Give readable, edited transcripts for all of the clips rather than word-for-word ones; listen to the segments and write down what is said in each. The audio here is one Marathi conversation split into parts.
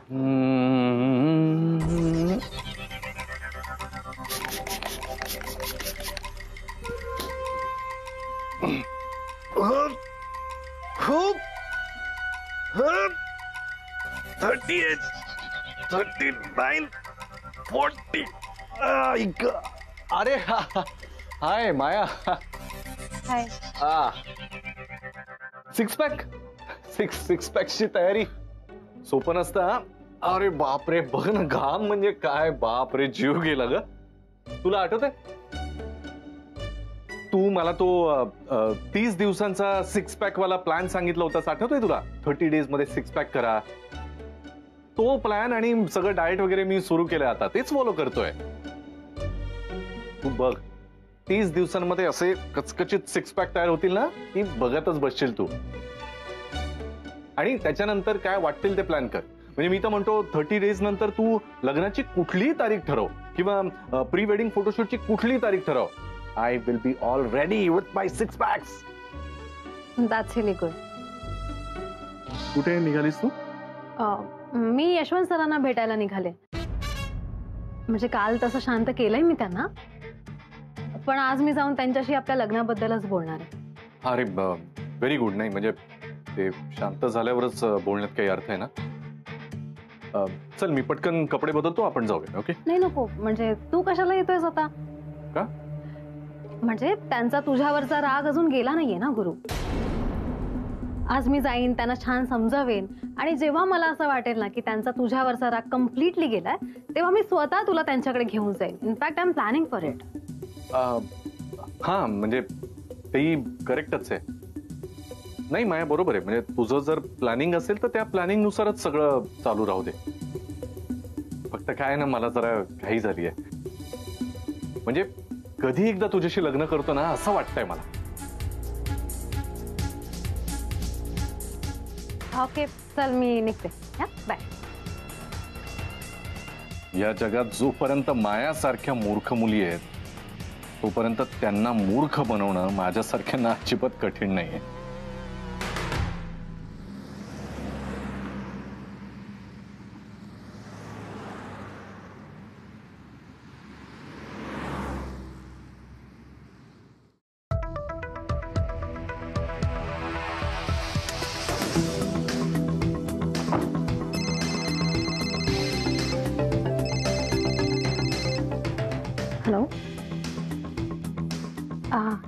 खूप 38, 39, 40. अरे हाय माया. हाय. सिक्स पॅकची तयारी सोपं नसतं हा. अरे बापरे, बघ ना घाम म्हणजे काय, बापरे जीव गेला ग. तुला आठवतंय तू मला तो 30 दिवसांचा सिक्स पॅक वाला प्लॅन सांगितला होतास, आठवतोय तुला? 30 डेज मध्ये सिक्स पॅक करा. तो प्लॅन आणि सगळं डाएट वगैरे मी सुरू केलंय, आता तेच फॉलो करतोय. तू बघ 30 दिवसांमध्ये असे कचकचित सिक्स पॅक तयार होतील ना, ती बघतच बसशील तू. आणि त्याच्यानंतर काय वाटतील ते प्लॅन कर. म्हणजे मी तर म्हणतो 30 डेज नंतर तू लग्नाची कुठलीही तारीख ठरव किंवा प्री वेडिंग फोटोशूटची कुठलीही तारीख ठरव. I will be all ready with my six packs. That's really good. कुठे निघालीस तू? मी यशवंत सरांना भेटायला निघाले. म्हणजे काल तसं शांत केलंय मी त्यांना, पण आज मी जाऊन त्यांच्याशी आपल्या लग्नाबद्दलच बोलणार आहे. अरे व्हेरी गुड. नाही म्हणजे ते शांत झाल्यावरच बोलण्यात काही अर्थ आहे ना. चल मी पटकन कपडे बदलतो, आपण जाऊया. ओके? नाही नको, म्हणजे तू कशाला येतोयस आता? का? म्हणजे त्यांचा तुझ्यावरचा राग अजून गेला नाहीये ना गुरु. आज मी जाईन, त्यांना छान समजावेन, आणि जेव्हा मला असं वाटेल ना की त्यांचा तुझ्यावरचा राग कम्प्लिटली गेलाय, तेव्हा मी स्वतः तुला त्यांच्याकडे घेऊन जाईन. In fact I am planning for it. हा म्हणजे तेही करेक्टच आहे. नाही माया बरोबर आहे. म्हणजे तुझं जर प्लॅनिंग असेल तर त्या प्लॅनिंग नुसारच सगळं चालू राहू दे. फक्त काय ना, मला जरा घाई झाली आहे. म्हणजे कधी एकदा तुझ्याशी लग्न करतो ना असं वाटतंय मला. ओके चल मी निघते. बाय. या जगात जोपर्यंत मायासारख्या मूर्ख मुली आहेत तोपर्यंत त्यांना मूर्ख बनवणं माझ्यासारख्यांना अजिबात कठीण नाहीये. हॅलो.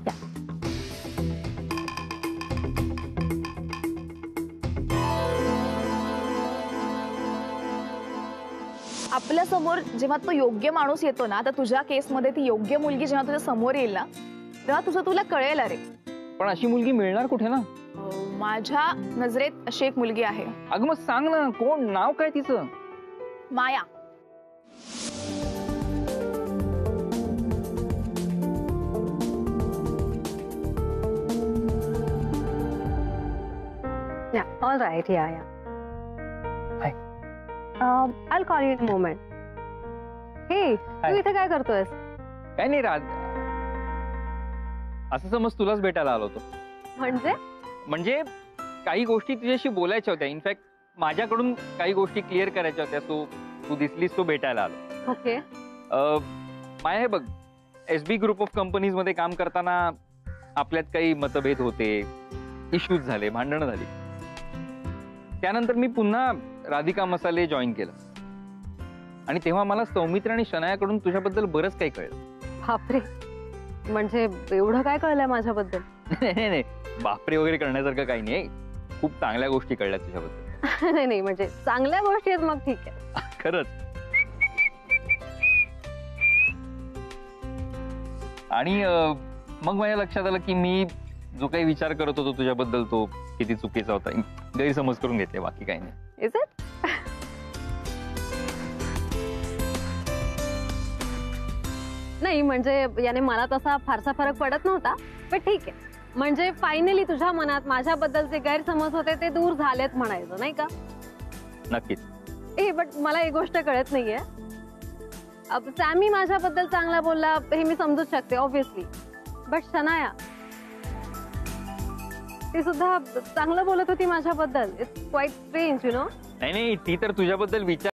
या. आपल्या समोर जेव्हा तो योग्य माणूस येतो ना, तर तुझ्या केसमध्ये ती योग्य मुलगी जेव्हा तुझ्या समोर येईल ना, तेव्हा तुला कळेल. अरे पण अशी मुलगी मिळणार कुठे ना? माझ्या नजरेत अशी एक मुलगी आहे. अगं मग सांग ना, कोण? नाव काय तिचं? माया. All right, yeah. Hi. I'll call you in a moment. Hey, तू इथे काय करतोयस? काय नाही राज, असं समज तुलाच भेटायला आलो होतो. म्हणजे काही गोष्टी तुझ्याशी बोलायच्या होत्या. इनफॅक्ट माझ्याकडून काही गोष्टी क्लिअर करायच्या होत्या. सो तू दिसलीस तो भेटायला आलो. ओके. माया हे बघ, SB ग्रुप ऑफ कंपनीज मध्ये काम करताना आपल्यात काही मतभेद होते, इश्यूज झाले, भांडणं झाली. त्यानंतर मी पुन्हा राधिका मसाले जॉईन केलं आणि तेव्हा मला सौमित्र आणि शनायाकडून तुझ्याबद्दल बरंच काही कळलं. बापरे, म्हणजे एवढं काय कळलंय माझ्याबद्दल? नाही, बापरे वगैरे करण्यासारखं काही नाही. खूप चांगल्या गोष्टी कळल्या तुझ्याबद्दल. नाही म्हणजे चांगल्या गोष्टी आहेत, मग ठीक आहे. खरंच. आणि मग माझ्या लक्षात आलं की मी जो काही विचार करत होतो तुझ्याबद्दल तो किती चुकीचा होता. गैरसमज करून घेतले, बाकी काही नाही. Is it? नाही म्हणजे याने मला तसा फारसा फरक पडत नव्हता, पण ठीक आहे. म्हणजे फायनली तुझ्या मनात माझ्याबद्दल जे गैरसमज होते ते दूर झालेत म्हणायचं, नाही का? नक्कीच. बट मला एक गोष्ट कळत नाहीये. सॅमी माझ्याबद्दल चांगला बोलला हे मी समजूच शकते ऑब्व्हियसली, बट शनाया ती सुद्धा चांगलं बोलत होती माझ्याबद्दल. It's quite strange, you know. नाही नाही, ती तर तुझ्याबद्दल विचार.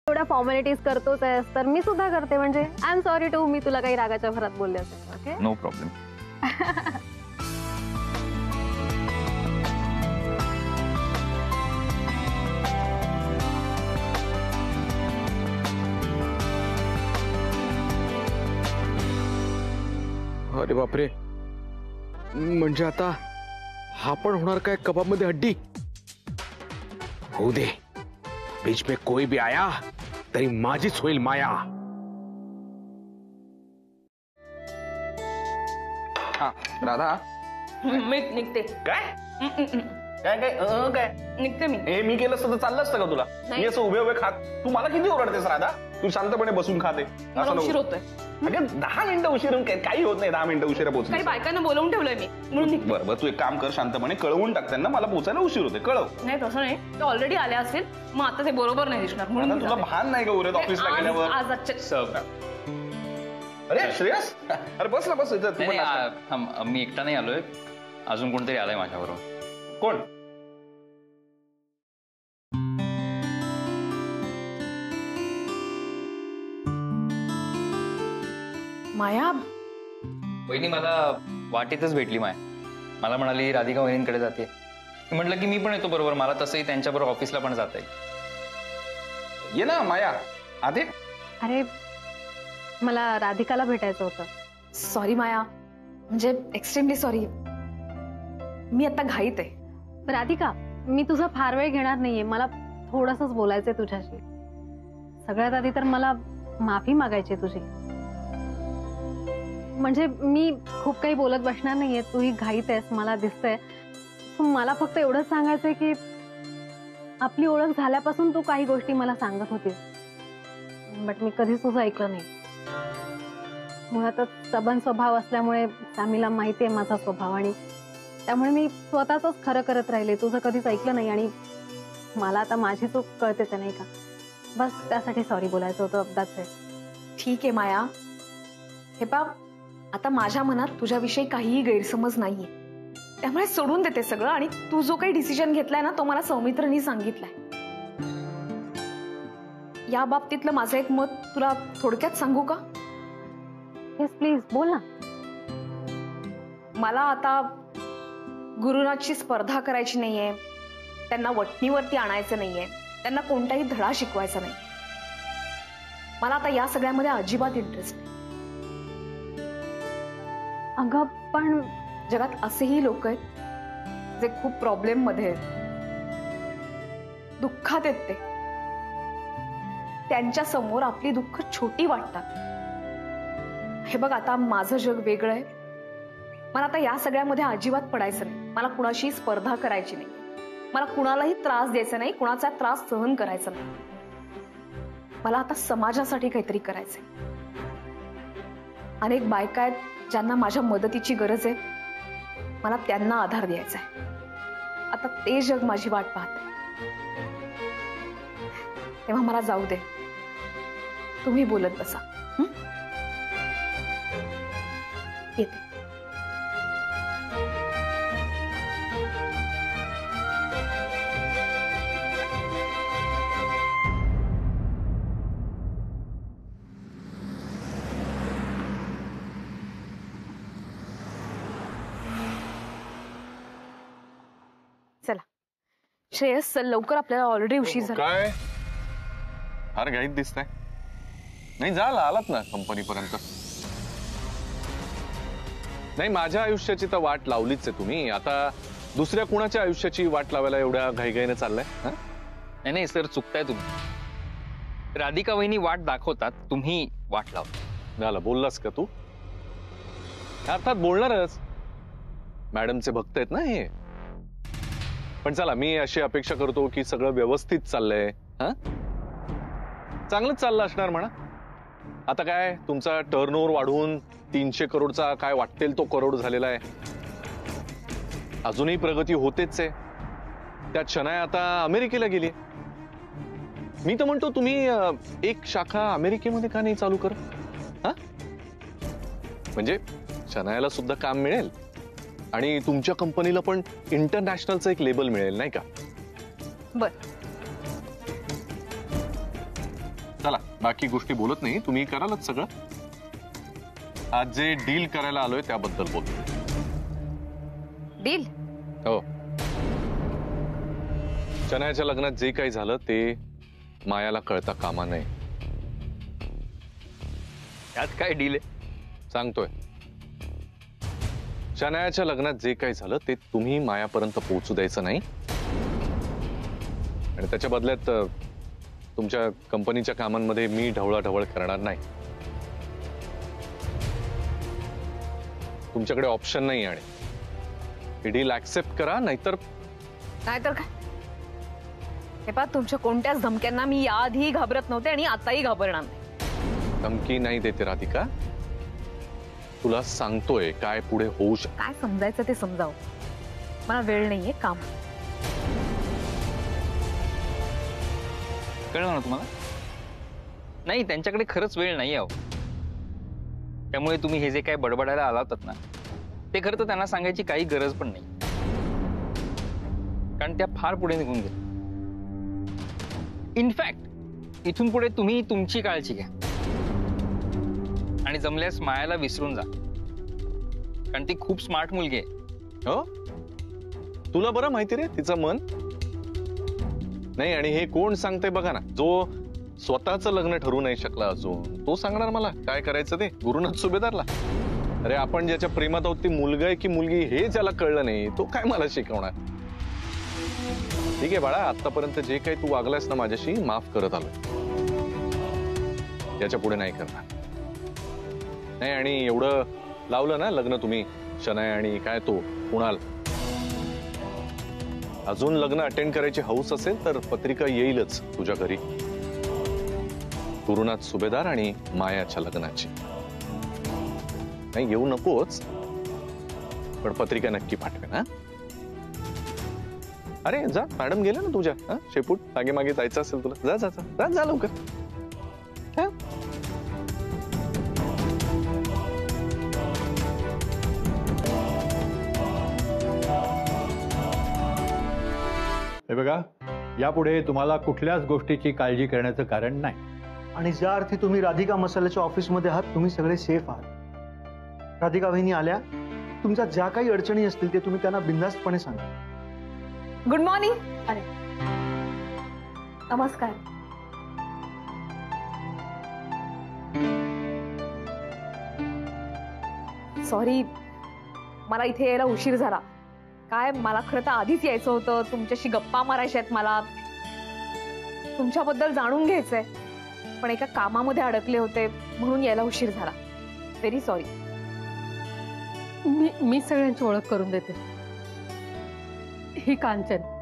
एवढ्या फॉर्मॅलिटीज करतोच आहेस तर मी सुद्धा करते. म्हणजे आय एम सॉरी टू, मी तुला काही रागाच्या भरात बोलले असेल. Okay, no problem. अरे बापरे, म्हणजे आता हा पण होणार काय कबाब मध्ये हड्डी? होऊ दे, बीच में कोई भी आया तरी माझीच होईल माया. हा राधा, मी निघते. काय काय काय काय निघते मी. हे मी केलं असतं तर चाललं असतं का तुला? नाही. मी असं उभे उभे खात, तू मला किती ओरडतेस राधा? तू शांतपणे बसून खाते. मला असं उशीर नको. होतोय. अगं 10 मिनिटं उशीर होऊन काही होत नाही. 10 मिनिटं उशिरा पोहोचली. काही बायकांना बोलवून ठेवलंय मी म्हणून निघते. बरं बरं, तू एक काम कर, शांतपणे कळवून टाक त्यांना, मला पोहोचायला उशीर होते. कळव. नाही तसं नाही, ते ऑलरेडी आले असतील, मग आता ते बरोबर नाही दिसणार म्हणून आता मी तुला जाते. भान नाही का उरत ऑफिसला आज गेल्यावर? आज आजच्या सर्व का? अरे श्रेयस, अरे बस ना, बस इथं. तू पण नाश्ता. थांब, मी एकटा नाही आलोय, अजून कोणतरी आलाय माझ्याबरोबर. कोण? माया, वहिनी मला वाटेतच भेटली माय. मला म्हणाली राधिका वहिनींकडे जाते. मी म्हटलं की मी पण येतो बरोबर, मला तसंही त्यांच्याबरोबर ऑफिसला पण जाता येईल. ये ना माया, आधी. अरे मला राधिकाला भेटायचं होतं. सॉरी माया, म्हणजे एक्स्ट्रीमली सॉरी. मी आता घाईत आहे. राधिका, मी तुझा फार वेळ घेणार नाहीये. मला थोडंसंच बोलायचंय तुझ्याशी. सगळ्यात आधी तर मला माफी मागायची तुझी. म्हणजे मी खूप काही बोलत बसणार नाहीये, तूही घाईत आहेस मला दिसतंय. मला फक्त एवढंच सांगायचंय की आपली ओळख झाल्यापासून तू काही गोष्टी मला सांगत होतीस, बट मी कधीच तुझं ऐकलं नाही. मुळातच सबन स्वभाव असल्यामुळे सामीला माहिती आहे माझा स्वभाव, आणि त्यामुळे मी स्वतःच खरं करत राहिले, तुझं कधीच ऐकलं नाही. आणि मला आता माझी चूक कळतेच नाही का. बस त्यासाठी सॉरी बोलायचं होतं. अपदाच आहे. ठीक आहे माया. हे पा, आता माझ्या मनात तुझ्याविषयी काहीही गैरसमज नाहीये, त्यामुळे सोडून देते सगळं. आणि तू जो काही डिसिजन घेतलाय ना, तो मला सौमित्रनी सांगितलाय. या बाबतीतलं माझं एक मत तुला थोडक्यात सांगू का? येस प्लीज, बोल ना. मला आता गुरुनाथची स्पर्धा करायची नाहीये, त्यांना वटणीवरती आणायचं नाहीये, त्यांना कोणताही धडा शिकवायचा नाही. मला आता या सगळ्यामध्ये अजिबात इंटरेस्ट नाही. अगं पण जगात असेही लोक आहेत जे खूप प्रॉब्लेम मध्ये आहेत, दुःखात आहेत. ते त्यांच्या समोर आपली दुःख छोटी वाटतात. हे बघ, आता माझं जग वेगळं आहे. मला आता या सगळ्यामध्ये अजिबात पडायचं नाही. मला कुणाशी स्पर्धा करायची नाही. मला कुणालाही त्रास द्यायचा नाही, कुणाचा त्रास सहन करायचा नाही. मला आता समाजासाठी काहीतरी करायचंय. अनेक बायका आहेत ज्यांना माझ्या मदतीची गरज आहे. मला त्यांना आधार द्यायचा आहे. आता ते जग माझी वाट पाहत आहे. तेव्हा मला जाऊ दे, तुम्ही बोलत बसा. येते. श्रेयस चल लवकर, आपल्याला ऑलरेडी उशीर झाला. काय फार घाईत दिसतंय. नाही झाला आलात ना कंपनीपर्यंत. नाही माझ्या आयुष्याची तर वाट लावलीच आहे तुम्ही. आता दुसऱ्या कुणाच्या आयुष्याची वाट लावायला एवढ्या घाईघाईने चाललंय? नाही नाही सर, चुकताय तुम्ही. राधिका वहिनी वाट दाखवतात, तुम्ही वाट लावता. झालं बोललास का तू? अर्थात बोलणारच. मॅडमचे भक्त आहेत ना हे. पण चला मी अशी अपेक्षा करतो की सगळं व्यवस्थित चाललंय. चांगलंच चाललं असणार म्हणा. आता काय तुमचा टर्नओव्हर वाढून 300 करोडचा काय वाटेल तो करोड झालेला आहे. अजूनही प्रगती होतेच आहे. त्यात शनाया आता अमेरिकेला गेली. मी तर म्हणतो तुम्ही एक शाखा अमेरिकेमध्ये का नाही चालू करत? म्हणजे शनायाला सुद्धा काम मिळेल आणि तुमच्या कंपनीला पण इंटरनॅशनलचं एक लेबल मिळेल नाही का? बर चला बाकी गोष्टी बोलत नाही, तुम्ही करालच सगळं. आज जे डील करायला आलोय त्याबद्दल बोलतो. डील? हो. शनायाच्या लग्नात जे काही झालं ते मायाला कळता कामा नये. त्यात काय डील आहे? सांगतोय. शनायाच्या लग्नात जे काही झालं ते तुम्ही मायापर्यंत पोहोचू द्यायचं नाही आणि त्याच्या बदल्यात तुमच्या कंपनीच्या कामांमध्ये मी ढवळाढवळ करणार नाही. तुमच्याकडे ऑप्शन नाही आणि ही डील ऍक्सेप्ट करा नाहीतर नाहीतर काय? हे पहा, तुमच्या कोणत्याच धमक्यांना मी याआधी घाबरत नव्हते आणि आताही घाबरणार नाही. धमकी नाही देते राधिका, तुला सांगतोय काय पुढे होऊ शकतं. काय समजायचं ते समजाव. मला वेळ नाहीये, काम. कळलं ना तुम्हाला? नाही त्यांच्याकडे खरंच वेळ नाही आहो. त्यामुळे तुम्ही हे जे काय बडबडायला आलात ना ते खरं तर त्यांना सांगायची काही गरज पण नाही, कारण त्या फार पुढे निघून गेल्या. इनफॅक्ट इथून पुढे तुम्ही तुमची काळजी घ्या आणि जमल्यास मायाला विसरून जा, कारण ती खूप स्मार्ट मुलगी आहे. हो, तुला बरं माहिती रे तिचं मन. नाही आणि हे कोण सांगते बघा ना, जो स्वतःचं लग्न ठरू नाही शकला अजून तो सांगणार मला काय करायचं ते? गुरुनाथ सुभेदारला? अरे आपण ज्याच्या प्रेमात आहोत ती मुलगा आहे की मुलगी हे ज्याला कळलं नाही तो काय मला शिकवणार? ठीक आहे बाळा, आतापर्यंत जे काही तू वागलायस ना माझ्याशी माफ करत आलो. याच्या पुढे नाही करणार. नाही आणि एवढं लावलं ना लग्न तुम्ही शनाया आणि काय तो कुणाल, अजून लग्न अटेंड करायची हौस असेल तर पत्रिका येईलच तुझ्या घरी, गुरुनाथ सुभेदार आणि मायाच्या लग्नाची. नाही येऊ नकोच पण पत्रिका नक्की पाठवेन. हा अरे जा, मॅडम गेल्या ना तुझ्या. शेपूट मागे मागे जायचं असेल तुला, जा जा जा जा लवकर. हे बघा, यापुढे तुम्हाला कुठल्याच गोष्टीची काळजी करण्याचं कारण नाही. आणि ज्या अर्थी तुम्ही राधिका मसाल्याच्या ऑफिसमध्ये आहात तुम्ही सगळे सेफ आहात. राधिका वहिनी आल्या, तुमच्या ज्या काही अडचणी असतील ते तुम्ही त्यांना बिनधास्तपणे सांगा. Good morning. अरे नमस्कार. सॉरी, मला इथे यायला उशीर झाला. काय, मला खरं तर आधीच यायचं होतं. तुमच्याशी गप्पा मारायच्या आहेत, मला तुमच्याबद्दल जाणून घ्यायचंय, पण एका कामामध्ये अडकले होते म्हणून यायला उशीर झाला. Very sorry. मी सगळ्यांची ओळख करून देते. ही कांचन.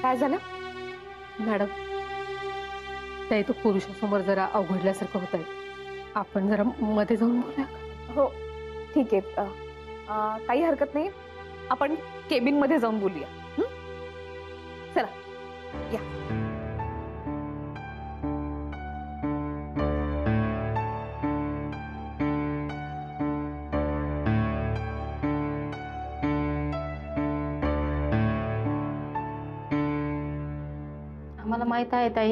काय झालं? मॅडम, त्या तो पुरुषासमोर जरा अवघडल्यासारखं होत आहे. आपण जरा मध्ये जाऊन बोलूया का? हो ठीक आहे, काही हरकत नाही. आपण केबिन मध्ये जाऊन बोलूया. चला या. आम्हाला माहित आहे ताई,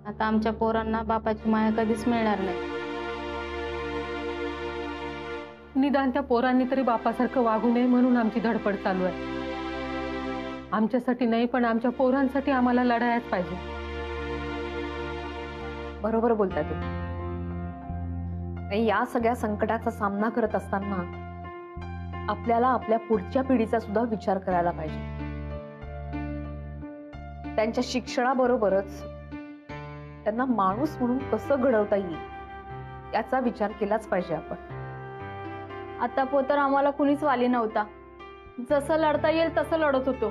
आता आमच्या पोरांना बापाची माया कधीच मिळणार नाही. निदान त्या पोरांनी तरी बापासारखं वागू नये म्हणून आमची धडपड चालू आहे. आमच्यासाठी नाही पण आमच्या पोरांसाठी आम्हाला लढायच पाहिजे. बरोबर बोलताय तुम्ही. आणि या सगळ्या संकटाचा सामना करत असताना आपल्याला आपल्या पुढच्या पिढीचा सुद्धा विचार करायला पाहिजे. त्यांच्या शिक्षणाबरोबरच त्यांना माणूस म्हणून कसं घडवता येईल याचा विचार केलाच पाहिजे आपण. आता पोतर आम्हाला कुणीच वाली नव्हता. जसं लढता येईल तसं लढत होतो.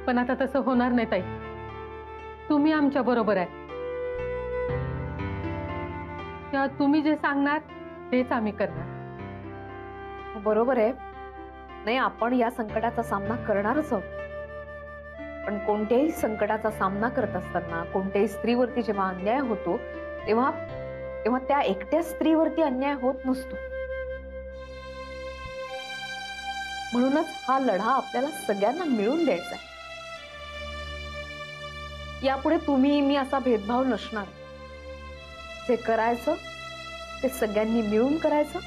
पण आता तसं होणार नाही ताई. तुम्ही आमच्या बरोबर आहे. तेव्हा तुम्ही जे सांगणार तेच आम्ही करणार. बरोबर आहे. नाही, आपण या संकटाचा सामना करणारच आहोत. पण कोणत्याही संकटाचा सामना करत असताना कोणत्याही स्त्रीवरती जेव्हा अन्याय होतो तेव्हा तेव्हा त्या एकट्या स्त्रीवरती अन्याय होत नसतो. म्हणूनच हा लढा आपल्याला सगळ्यांना मिळून द्यायचा आहे. यापुढे तुम्ही मी असा भेदभाव नसणार. जे करायचं ते सगळ्यांनी मिळून करायचं.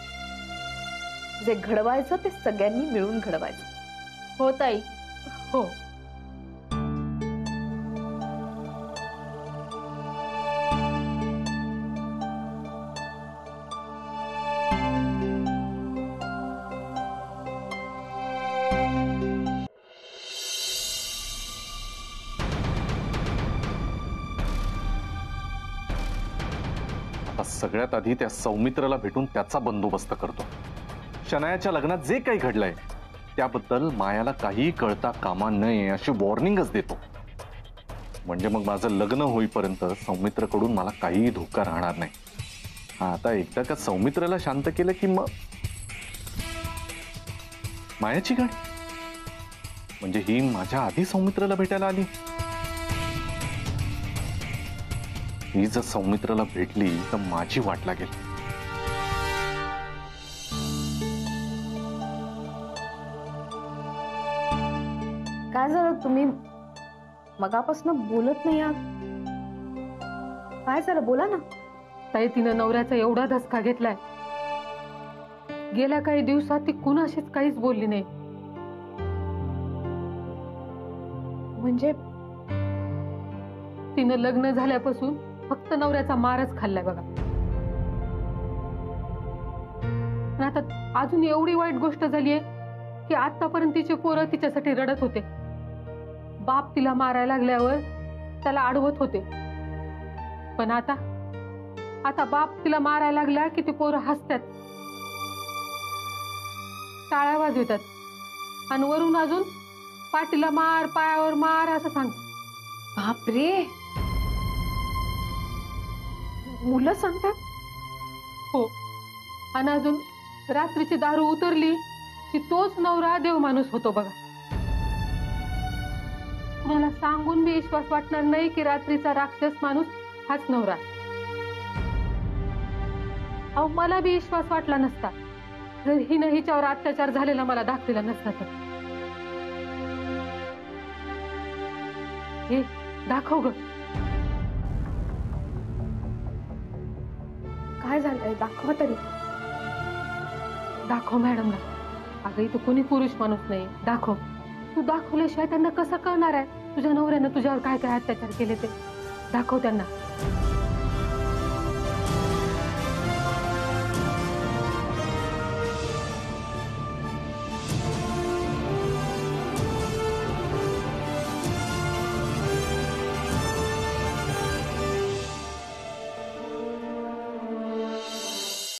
जे घडवायचं ते सगळ्यांनी मिळून घडवायचं. हो ताई, हो. सगळ्यात आधी त्या सौमित्रला भेटून त्याचा बंदोबस्त करतो. शनायाच्या लग्नात जे काही घडलंय त्याबद्दल मायाला काही कळता कामा नये अशी वॉर्निंगच देतो. म्हणजे मग माझं लग्न होईपर्यंत सौमित्रकडून मला काही धोका राहणार नाही. हा, आता एकदा का सौमित्रला शांत केलं की मग मायाची गाडी म्हणजे ही माझ्या आधी सौमित्रला भेटायला आली. ही जर सौमित्रला भेटली तर माझी वाट लागेल. काय झालं? तुम्ही मगापासून बोलत नाही आहात. काय झालं? बोला ना. ताई, तिनं नवऱ्याचा एवढा धसका घेतलाय. गेल्या काही दिवसात ती कुणाशीच काहीच बोलली नाही. म्हणजे तिनं लग्न झाल्यापासून फक्त नवऱ्याचा मारच खाल्लाय बघा. आता अजून एवढी वाईट गोष्ट झालीये की आतापर्यंत तिचे पोरं तिच्यासाठी रडत होते. बाप तिला मारायला लागल्यावर त्याला अडवत होते. पण आता बाप तिला मारायला लागला की ते पोरं हसतात, टाळ्या वाजवतात आणि वरून अजून पाठीला मार, पायावर मार असं सांगतात. बापरे, मुलं सांगतात? हो. आणि अजून रात्रीची दारू उतरली की तोच नवरा देव माणूस होतो बघा. मला सांगून बी विश्वास वाटणार नाही की रात्रीचा राक्षस माणूस हाच नवरा. अहो, मला बी विश्वास वाटला नसता जर हिनं हिच्यावर अत्याचार झालेला मला दाखविला नसता तर. हे दाखव ग. काय झालंय? दाखवा तरी. दाखव मॅडमला. अगं, इथं कोणी पुरुष माणूस नाही. दाखव. तू दाखवल्याशिवाय त्यांना कसं कळणार आहे तुझ्या नवऱ्यानं तुझ्यावर काय काय अत्याचार केले ते. दाखव त्यांना.